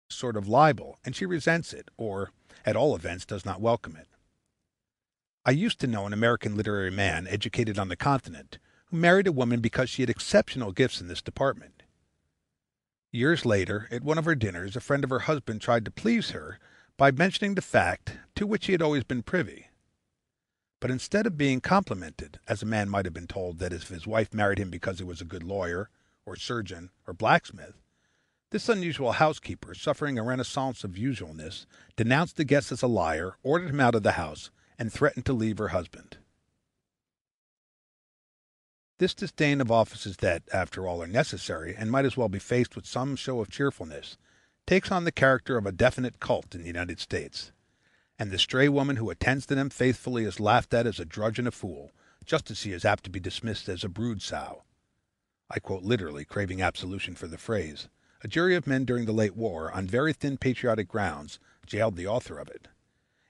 sort of libel, and she resents it, or, at all events, does not welcome it. I used to know an American literary man, educated on the continent, who married a woman because she had exceptional gifts in this department. Years later, at one of her dinners, a friend of her husband tried to please her by mentioning the fact to which he had always been privy. But instead of being complimented, as a man might have been told that if his wife married him because he was a good lawyer, or surgeon, or blacksmith, this unusual housekeeper, suffering a renaissance of usualness, denounced the guest as a liar, ordered him out of the house, and threatened to leave her husband. This disdain of offices that, after all, are necessary, and might as well be faced with some show of cheerfulness, takes on the character of a definite cult in the United States, and the stray woman who attends to them faithfully is laughed at as a drudge and a fool, just as she is apt to be dismissed as a brood sow. I quote literally, craving absolution for the phrase. A jury of men during the late war, on very thin patriotic grounds, jailed the author of it,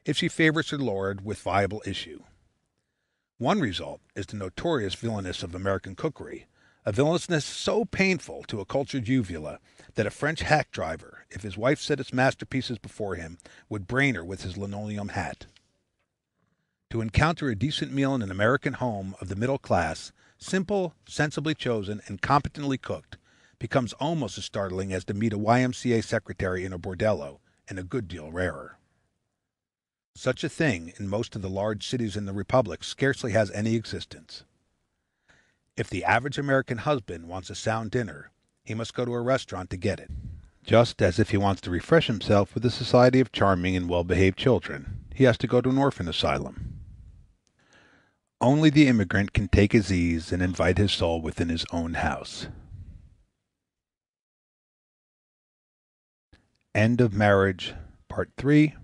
if she favors her lord with viable issue. One result is the notorious villainous of American cookery, a villainousness so painful to a cultured uvula that a French hack driver, if his wife set its masterpieces before him, would brain her with his linoleum hat. To encounter a decent meal in an American home of the middle class, simple, sensibly chosen, and competently cooked, becomes almost as startling as to meet a YMCA secretary in a bordello, and a good deal rarer. Such a thing, in most of the large cities in the Republic, scarcely has any existence. If the average American husband wants a sound dinner, he must go to a restaurant to get it, just as if he wants to refresh himself with the society of charming and well-behaved children, he has to go to an orphan asylum. Only the immigrant can take his ease and invite his soul within his own house. End of Marriage, Part 3.